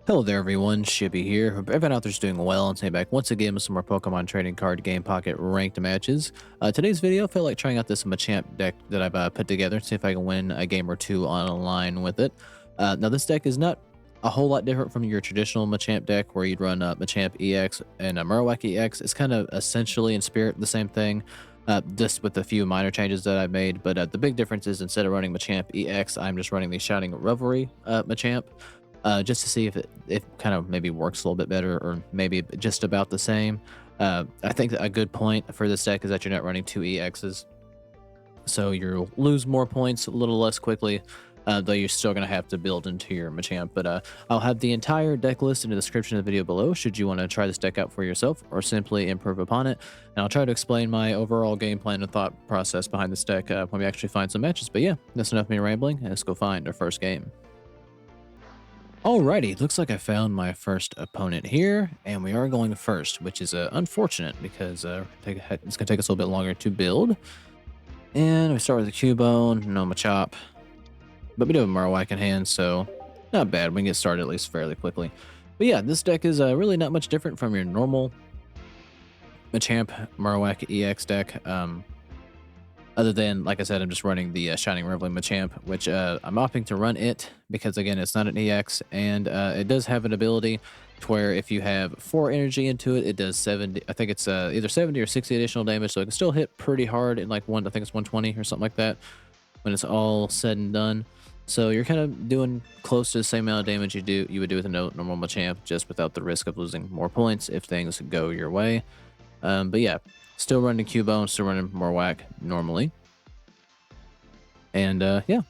Hello there everyone, Shibby here. Hope everyone out there's doing well, and today back once again with some more Pokemon trading card game pocket ranked matches. Today's video, I felt like trying out this Machamp deck that I've put together to see if I can win a game or two online with it. Now this deck is not a whole lot different from your traditional Machamp deck where you'd run Machamp EX and Marowak EX. It's kind of essentially in spirit the same thing, just with a few minor changes that I've made. But the big difference is instead of running Machamp EX, I'm just running the Shining Revalry Machamp. Just to see if it kind of maybe works a little bit better or maybe just about the same. I think that a good point for this deck is that you're not running two EXs. So you'll lose more points a little less quickly, though you're still going to have to build into your Machamp. But I'll have the entire deck list in the description of the video below should you want to try this deck out for yourself or simply improve upon it. And I'll try to explain my overall game plan and thought process behind this deck when we actually find some matches. But yeah, that's enough of me rambling. Let's go find our first game. Alrighty, looks like I found my first opponent here, and we are going first, which is unfortunate because it's going to take us a little bit longer to build. And we start with a Cubone, no Machop, but we do have a Marowak in hand, so not bad. We can get started at least fairly quickly. But yeah, this deck is really not much different from your normal Machamp Marowak EX deck. Other than, like I said, I'm just running the Shining Revalry Machamp, which I'm opting to run it because, again, it's not an EX, and it does have an ability to where if you have 4 energy into it, it does 70, I think it's either 70 or 60 additional damage, so it can still hit pretty hard in like I think it's 120 or something like that when it's all said and done. So you're kind of doing close to the same amount of damage you would do with a normal Machamp, just without the risk of losing more points if things go your way. But yeah. Still running Cubone, still running Marowak normally. And yeah,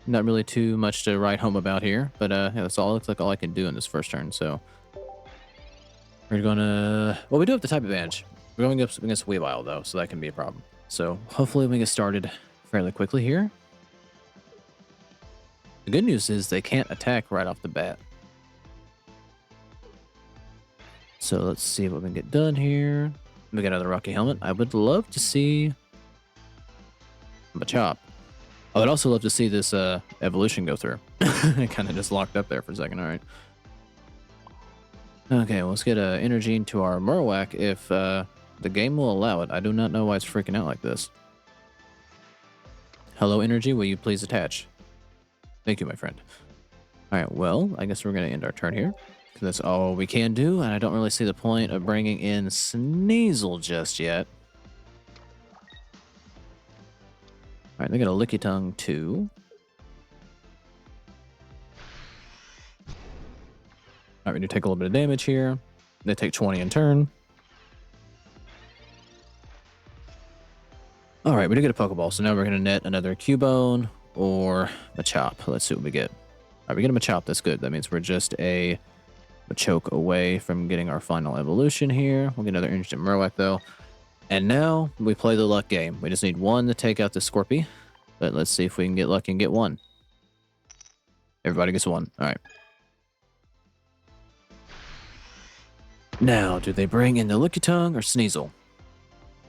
not really too much to write home about here. But yeah, that's all. Looks like all I can do in this first turn. So we're gonna. Well, we do have the type advantage. We're going up against Weavile though, so that can be a problem. So hopefully we get started fairly quickly here. The good news is they can't attack right off the bat. So let's see what we can get done here. We got another Rocky Helmet. I would love to see Machop. I would also love to see this evolution go through. It kind of just locked up there for a second. All right. Okay, well, let's get energy into our Marowak if the game will allow it. I do not know why it's freaking out like this. Hello, energy. Will you please attach? Thank you, my friend. All right, well, I guess we're going to end our turn here. That's all we can do, and I don't really see the point of bringing in Sneasel just yet. Alright, they got a Licky Tongue too. Alright, we do take a little bit of damage here. They take 20 in turn. Alright, we did get a Poké Ball, so now we're going to net another Cubone or Machop. Let's see what we get. Alright, we get a Machop, that's good. That means we're just a Machoke away from getting our final evolution here. We'll get another Instant Marowak though. And now we play the luck game. We just need one to take out the Scorpy. But let's see if we can get lucky and get one. Everybody gets one. Alright. Now, do they bring in the Licky Tongue or Sneasel?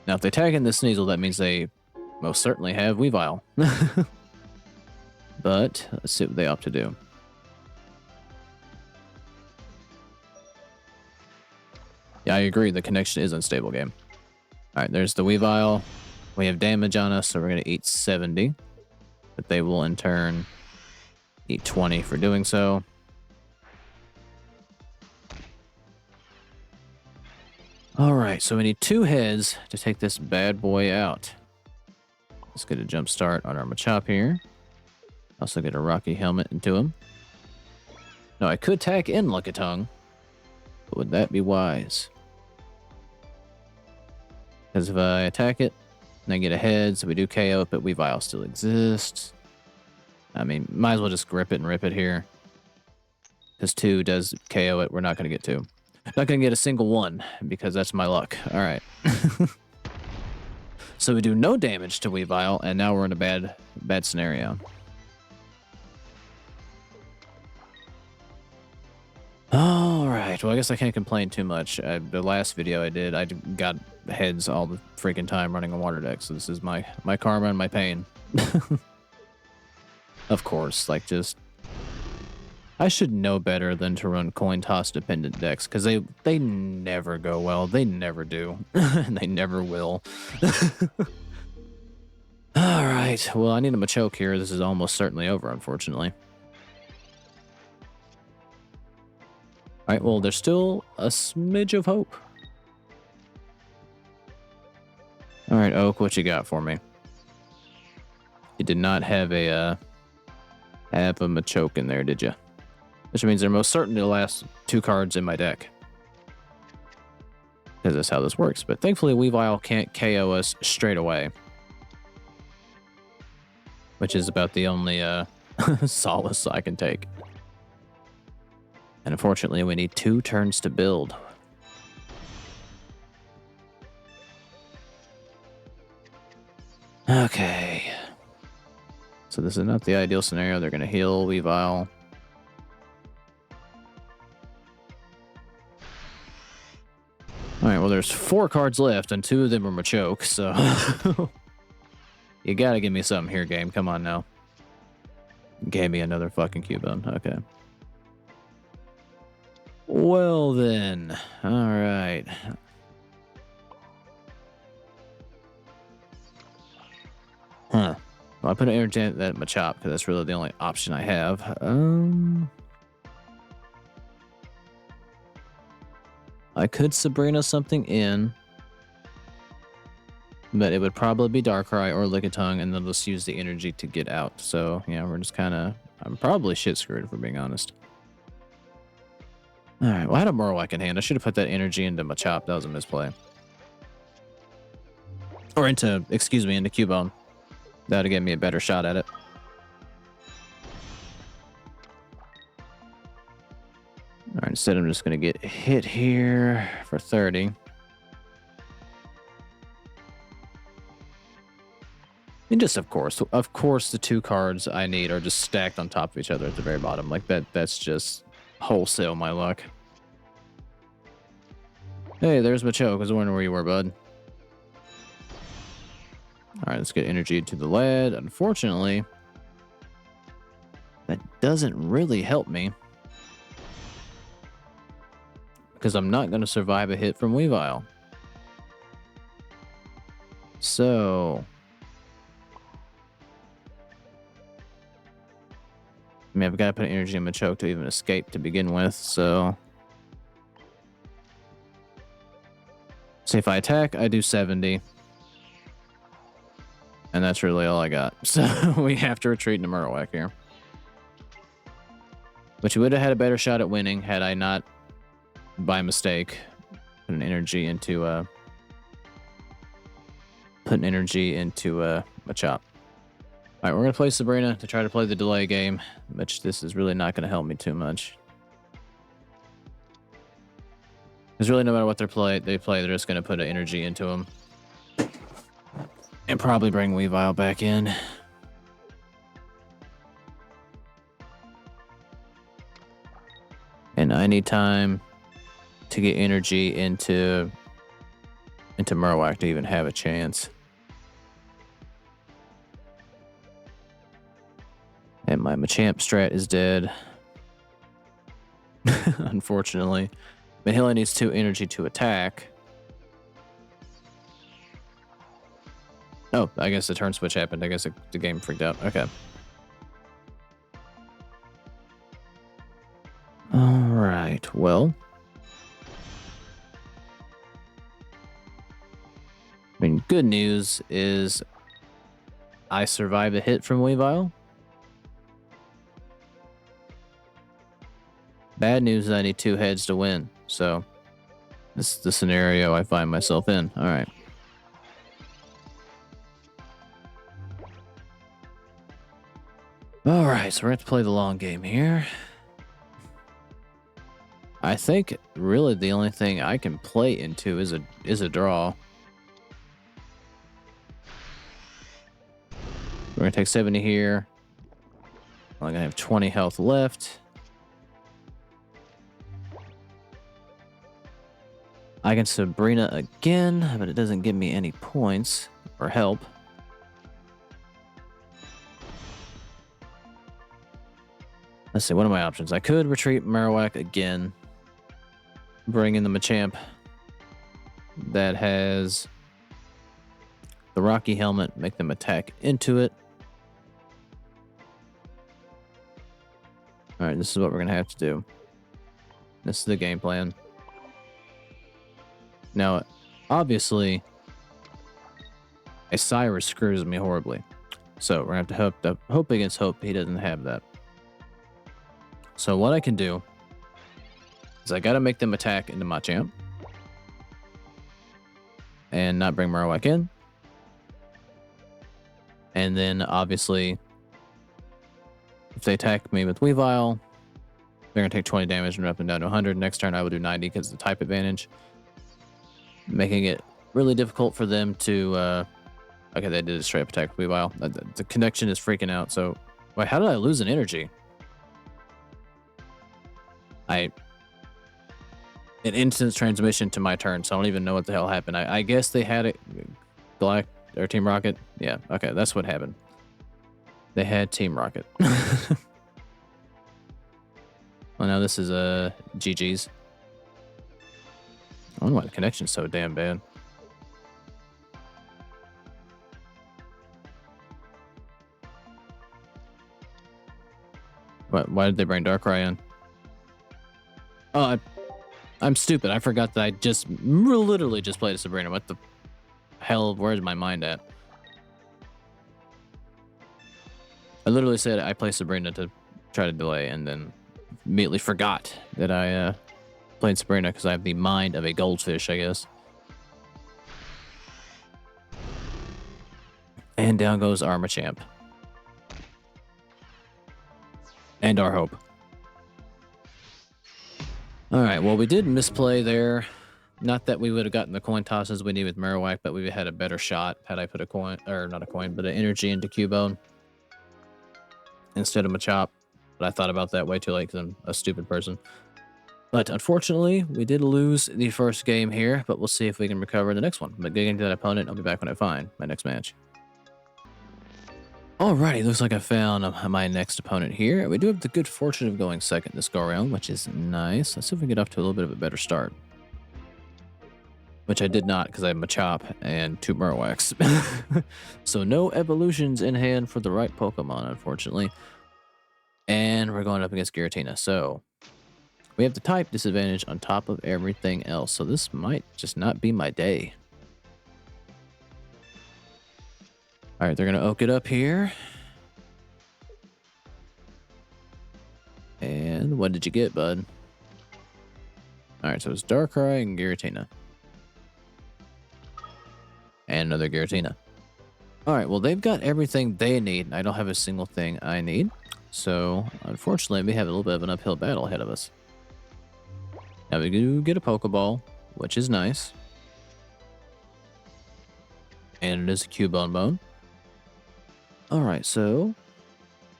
Now, if they tag in the Sneasel, that means they most certainly have Weavile. But let's see what they opt to do. Yeah, I agree. The connection is unstable game. All right, there's the Weavile. We have damage on us, so we're going to eat 70. But they will, in turn, eat 20 for doing so. All right, so we need 2 heads to take this bad boy out. Let's get a jump start on our Machop here. Also get a Rocky Helmet into him. Now, I could tack in Licky Tongue, but would that be wise? Because if I attack it, and I get a head, so we do KO it, but Weavile still exists. I mean, might as well just grip it and rip it here. Because 2 does KO it, we're not going to get 2. Not going to get a single 1, because that's my luck. Alright. So we do no damage to Weavile, and now we're in a bad scenario. Alright, well I guess I can't complain too much. The last video I did, I got heads all the freaking time running a water deck, so this is my karma and my pain. Of course, like just I should know better than to run coin toss dependent decks because they never go well. They never do, and they never will. All right. Well, I need a Machoke here. This is almost certainly over, unfortunately. All right. Well, there's still a smidge of hope. All right, Oak, what you got for me? You did not have a Machoke in there, did you? Which means they're most certainly the last 2 cards in my deck. Because that's how this works. But thankfully, Weavile can't KO us straight away. Which is about the only solace I can take. And unfortunately, we need 2 turns to build. Okay. So this is not the ideal scenario. They're going to heal Weavile. Alright, well there's 4 cards left, and 2 of them are Machoke, so... You gotta give me something here, game. Come on now. Gave me another fucking Cubone. Okay. Well then. Alright. Huh. Well, I put an energy in that Machop, because that's really the only option I have. I could Sabrina something in, but it would probably be Darkrai or Lickitung, and then just use the energy to get out. So, yeah, we're just kind of... I'm probably shit screwed, if we're being honest. Alright, well, I had a Marowak in hand. I should have put that energy into Machop. That was a misplay. Or into Cubone. That would give me a better shot at it. Alright, instead I'm just going to get hit here for 30. And just, of course, the 2 cards I need are just stacked on top of each other at the very bottom. Like, that's just wholesale my luck. Hey, there's Machoke. I was wondering where you were, bud. Alright, let's get energy to the lead. Unfortunately, that doesn't really help me. Because I'm not going to survive a hit from Weavile. So... I mean, I've got to put energy in Machoke to even escape to begin with, so... See, if I attack, I do 70. And that's really all I got. So we have to retreat into Marowak here. Which would have had a better shot at winning had I not, by mistake, put an energy into Machop. Alright, we're going to play Sabrina to try to play the delay game, which this is really not going to help me too much. Because really, no matter what they play, they're just going to put an energy into them. And probably bring Weavile back in. And I need time to get energy into Marowak to even have a chance. And my Machamp strat is dead. Unfortunately. But he only needs 2 energy to attack. Oh, I guess the turn switch happened. I guess the game freaked out. Okay. Alright, well. I mean, good news is I survived a hit from Weavile. Bad news is I need 2 heads to win, so this is the scenario I find myself in. All right. All right, so we're going to play the long game here. I think really the only thing I can play into is a draw. We're going to take 70 here. I'm going to have 20 health left. I can Sabrina again, but it doesn't give me any points or help. Let's see, what are my options? I could retreat Marowak again. Bring in the Machamp that has the Rocky Helmet, make them attack into it. Alright, this is what we're going to have to do. This is the game plan. Now, obviously, a Cyrus screws me horribly. So we're going to have to hope against hope he doesn't have that. So what I can do is I got to make them attack into Machamp. And not bring Marowak in. And then, obviously, if they attack me with Weavile, they're going to take 20 damage and up and down to 100. Next turn, I will do 90 because of the type advantage. Making it really difficult for them to... okay, they did a straight up attack with Weavile. The connection is freaking out, so... Wait, how did I lose an energy? An instant transmission to my turn, so I don't even know what the hell happened. I guess they had it... Black... Or Team Rocket? Yeah, okay, that's what happened. They had Team Rocket. Well, now this is GG's. I wonder why the connection's so damn bad. Why did they bring Darkrai in? Oh, I'm stupid. I forgot that I just literally just played a Sabrina. What the hell? Where's my mind at? I literally said I play Sabrina to try to delay, and then immediately forgot that I played Sabrina because I have the mind of a goldfish, I guess. And down goes our Machamp. And our hope. Alright, well, we did misplay there. Not that we would have gotten the coin tosses we need with Marowak, but we had a better shot had I put a coin, or not a coin, but an energy into Cubone instead of Machop. But I thought about that way too late because I'm a stupid person. But unfortunately, we did lose the first game here, but we'll see if we can recover in the next one. But getting into that opponent, I'll be back when I find my next match. Alrighty, looks like I found my next opponent here. We do have the good fortune of going second this go around, which is nice. Let's see if we can get off to a little bit of a better start. Which I did not, because I have Machop and 2 Marowaks. So no evolutions in hand for the right Pokemon, unfortunately. And we're going up against Giratina. So we have the type disadvantage on top of everything else. So this might just not be my day. All right, they're going to oak it up here. And what did you get, bud? All right, so it's Darkrai and Giratina. And another Giratina. All right, well, they've got everything they need. I don't have a single thing I need. So, unfortunately, we have a little bit of an uphill battle ahead of us. Now, we do get a Poké Ball, which is nice. And it is a Cubone bone. All right, so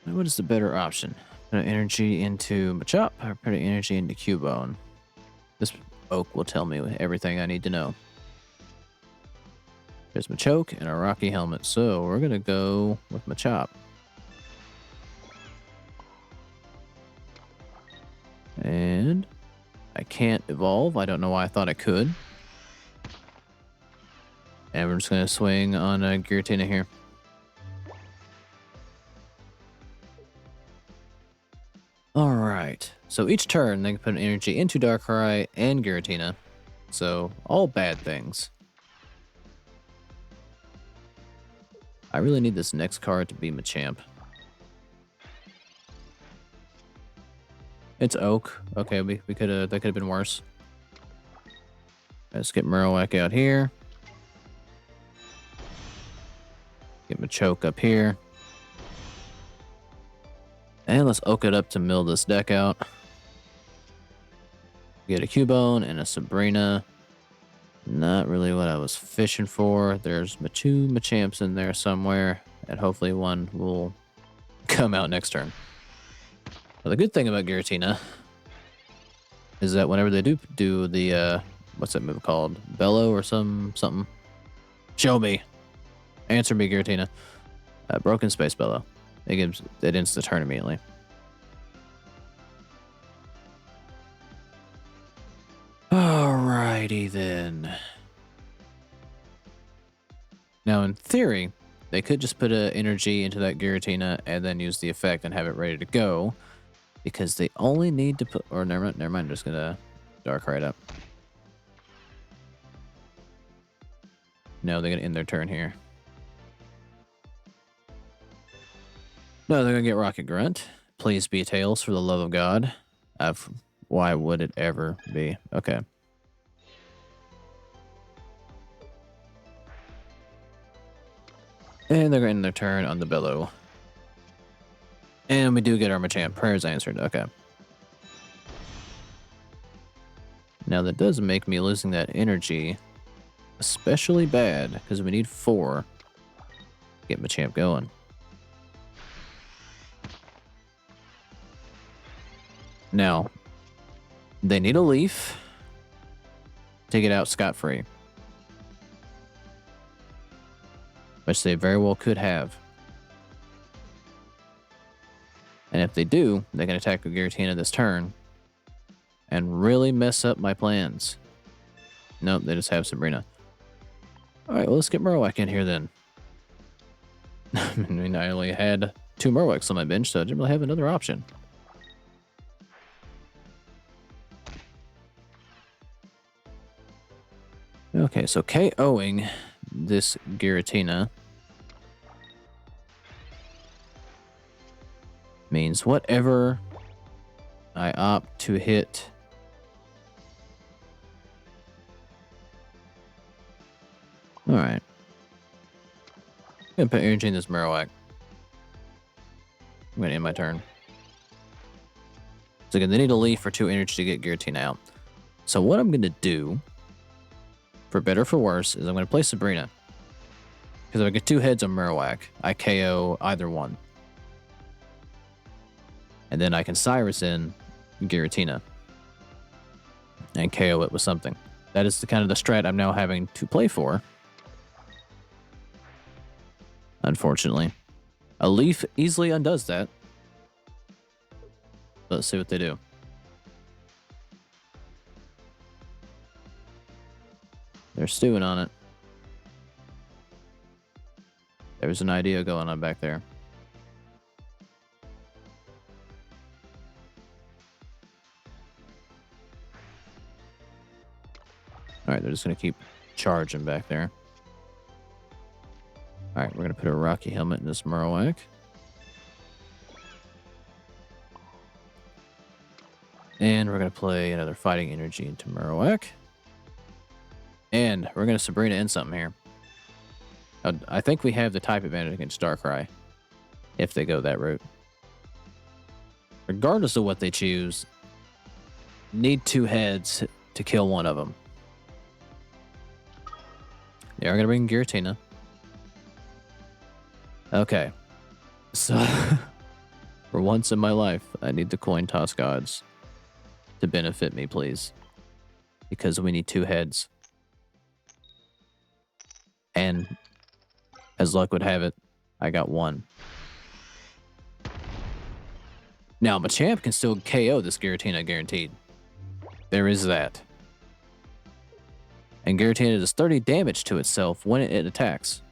what is the better option? Put energy into Machop or put energy into Cubone? This oak will tell me everything I need to know. There's Machoke and a Rocky Helmet, so we're going to go with Machop. And I can't evolve. I don't know why I thought I could. And we're just going to swing on a Giratina here. Alright, so each turn they can put an energy into Darkrai and Giratina. So, all bad things. I really need this next card to be Machamp. It's Oak. Okay, we could have, that could have been worse. Let's get Marowak out here. Get Machoke up here. And let's oak it up to mill this deck out. Get a Cubone and a Sabrina. Not really what I was fishing for. There's 2 Machamps in there somewhere. And hopefully one will come out next turn. Well, the good thing about Giratina is that whenever they do the, what's that move called? Bellow or something? Show me. Answer me, Giratina. Broken Space Bellow. It insta turn immediately. Alrighty then. Now, in theory, they could just put an energy into that Giratina and then use the effect and have it ready to go, because they only need to put. Or never mind. I'm just gonna dark right up. No, they're gonna end their turn here. No, they're gonna get Rocket Grunt. Please be Tails, for the love of God. Why would it ever be? Okay. And they're going to end their turn on the Billow. And we do get our Machamp. Prayers answered. Okay. Now that does make me losing that energy especially bad, because we need 4 to get Machamp going. Now, they need a leaf to get out scot-free, which they very well could have. And if they do, they can attack with Giratina this turn and really mess up my plans. Nope, they just have Sabrina. Alright, well, let's get Marowak in here then. I mean, I only had 2 Marowaks on my bench, so I didn't really have another option. Okay, so KOing this Giratina means whatever I opt to hit Alright. I'm gonna put energy in this Marowak. I'm gonna end my turn. So again, they need a leaf for 2 energy to get Giratina out. So what I'm gonna do, for better or for worse, is I'm gonna play Sabrina. Because if I get 2 heads on Marowak, I KO either one. And then I can Cyrus in Giratina and KO it with something. That is the kind of the strat I'm now having to play for. Unfortunately. A leaf easily undoes that. Let's see what they do. They're stewing on it. There's an idea going on back there. Alright, they're just going to keep charging back there. Alright, we're going to put a Rocky Helmet in this Marowak. And we're going to play another Fighting Energy into Marowak. And we're going to Sabrina in something here. I think we have the type advantage against Darkrai, if they go that route. Regardless of what they choose, need 2 heads to kill one of them. They are going to bring Giratina. Okay. So, for once in my life, I need the coin toss gods to benefit me, please. Because we need 2 heads. And, as luck would have it, I got 1. Now, Machamp can still KO this Giratina, guaranteed. There is that. And Giratina does 30 damage to itself when it attacks.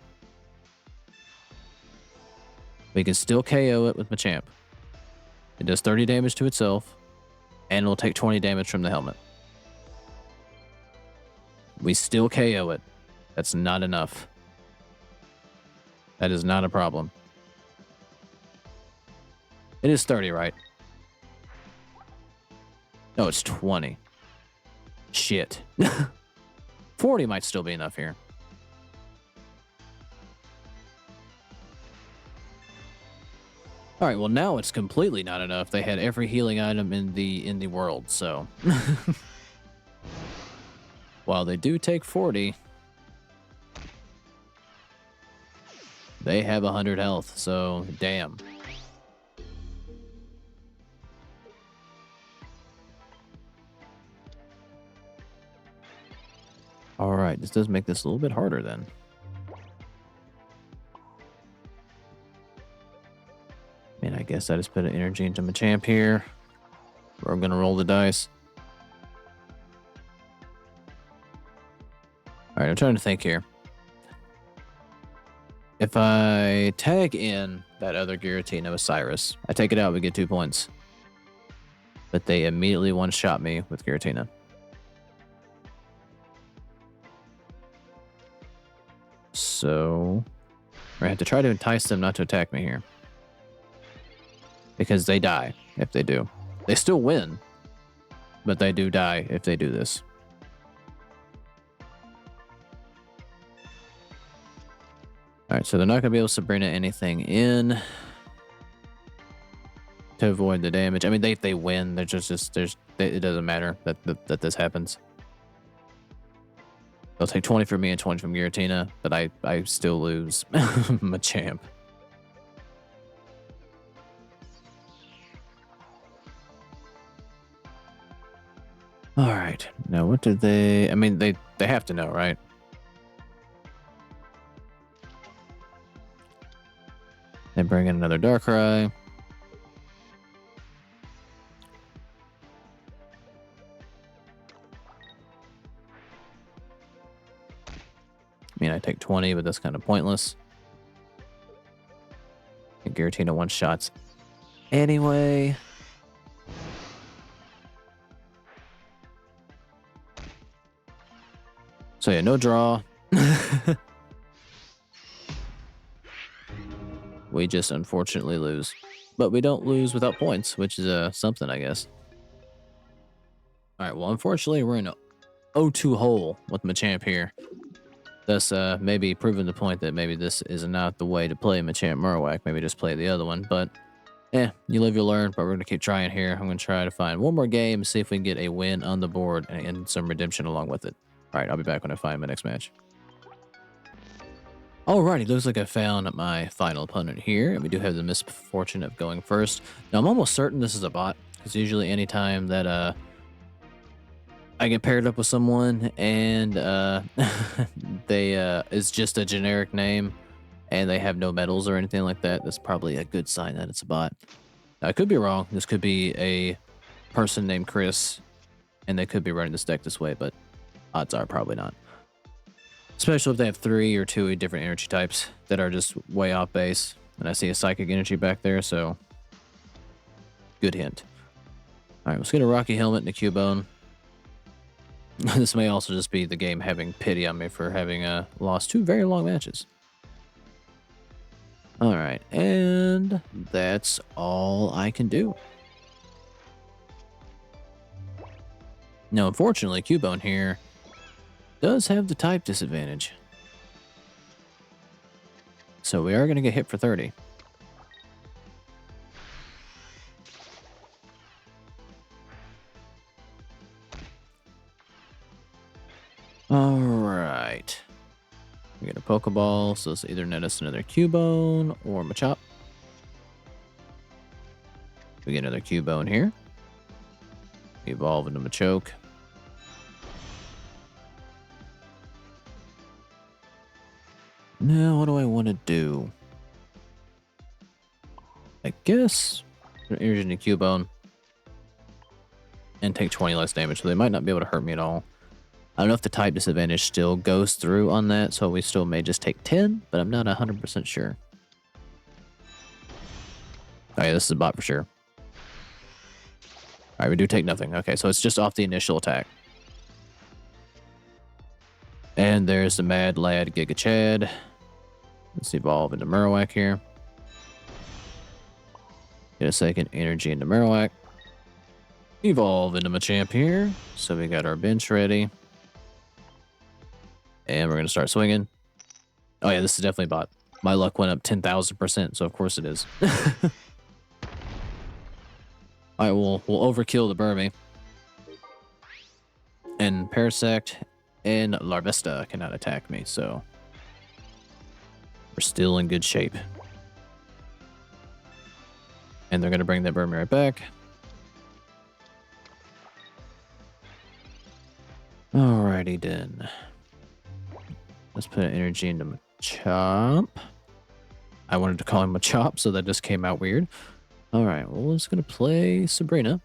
We can still KO it with Machamp. It does 30 damage to itself, and it'll take 20 damage from the helmet. We still KO it. That's not enough. That is not a problem. It is 30, right? No, it's 20. Shit. 40 might still be enough here. Alright, well now it's completely not enough. They had every healing item in the world, so. While they do take 40, they have 100 health, so damn. Alright, this does make this a little bit harder then. I mean, I guess I just put an energy into Machamp here. We're gonna roll the dice. Alright, I'm trying to think here. If I tag in that other Giratina with Cyrus, I take it out, we get 2 points. But they immediately one-shot me with Giratina. So I have to try to entice them not to attack me here. Because they die if they do. They still win, but they do die if they do this. Alright, so they're not going to be able to Sabrina anything in to avoid the damage. I mean, they win. They're it doesn't matter that this happens. They'll take 20 from me and 20 from Giratina, but I still lose Machamp. Alright, now what did they... I mean, they have to know, right? They bring in another Darkrai. I mean, I take 20, but that's kind of pointless. And Giratina one-shots anyway. So yeah, no draw. We just unfortunately lose. But we don't lose without points, which is something, I guess. Alright, well, unfortunately, we're in an 0-2 hole with Machamp here. Thus, maybe proving the point that maybe this is not the way to play Machamp Marowak. Maybe just play the other one. But, you live, you learn. But we're going to keep trying here. I'm going to try to find one more game, see if we can get a win on the board and some redemption along with it. Alright, I'll be back when I find my next match. Alrighty, looks like I found my final opponent here, and we do have the misfortune of going first. Now, I'm almost certain this is a bot, because usually anytime that I get paired up with someone and they is just a generic name and they have no medals or anything like that, that's probably a good sign that it's a bot. Now, I could be wrong. This could be a person named Chris, and they could be running this deck this way, but odds are probably not. Especially if they have 3 or 2 different energy types that are just way off base. And I see a psychic energy back there, so good hint. Alright, let's get a Rocky Helmet and a Cubone. This may also just be the game having pity on me for having lost 2 very long matches. Alright, and that's all I can do. Now, unfortunately, Cubone here does have the type disadvantage. So we are going to get hit for 30. Alright. We get a Poké Ball, so it's either net us another Cubone or Machop. We get another Cubone here. Evolve into Machoke. Now, what do I want to do? I guess energy into Cubone and take 20 less damage, so they might not be able to hurt me at all. I don't know if the type disadvantage still goes through on that, so we still may just take 10, but I'm not 100% sure. Oh yeah, this is a bot for sure. Alright, we do take nothing. Okay, so it's just off the initial attack. And there's the Mad Lad Giga Chad. Let's evolve into Marowak here. Get a second energy into Marowak. Evolve into Machamp here. So we got our bench ready. And we're going to start swinging. Oh yeah, this is definitely bot. My luck went up 10,000%, so of course it is. Alright, we'll overkill the Burmy. And Parasect and Larvesta cannot attack me, so we're still in good shape. And they're going to bring that Burmy right back. Alrighty then. Let's put an energy into Machop. I wanted to call him Machop, so that just came out weird. Alright, well, we're just going to play Sabrina.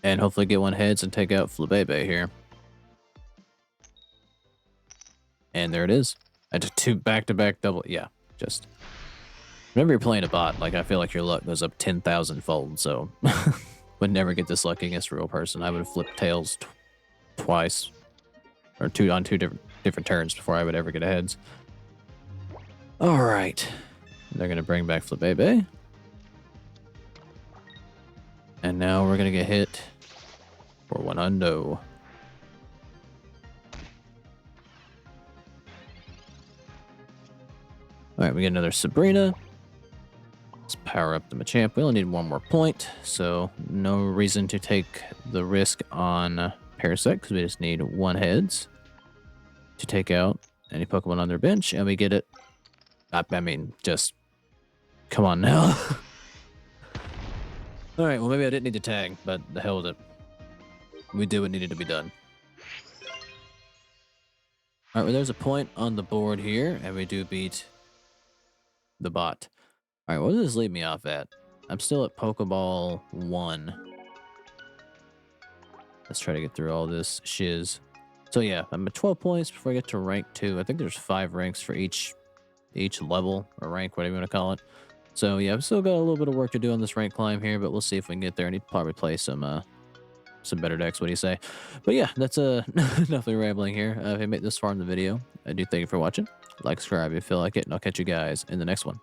And hopefully get one heads and take out Flabebe here. there it is. I did 2 back-to-back double. Yeah, just whenever you're playing a bot, like I feel like your luck goes up 10,000 fold. So would never get this lucky against a real person. I would have flipped tails twice, or on two different turns before I would ever get a heads. All right, they're gonna bring back Flabébé, and now we're gonna get hit for 1 hundo. All right, we get another Sabrina. Let's power up the Machamp. We only need 1 more point, so no reason to take the risk on Parasect because we just need 1 heads to take out any Pokemon on their bench, and we get it. I mean, just come on now. All right, well maybe I didn't need to tag, but the hell with it. We did what needed to be done. All right, well there's a point on the board here, and we do beat the bot. All right, what does this leave me off at? I'm still at Poké Ball 1. Let's try to get through all this shiz. So yeah, I'm at 12 points before I get to rank 2. I think there's 5 ranks for each level or rank, whatever you want to call it. So yeah, I've still got a little bit of work to do on this rank climb here, but we'll see if we can get there. I need to probably play some better decks. What do you say? But yeah, that's enough of rambling here. If you made this far in the video, I do thank you for watching. Like, subscribe if you feel like it, and I'll catch you guys in the next one.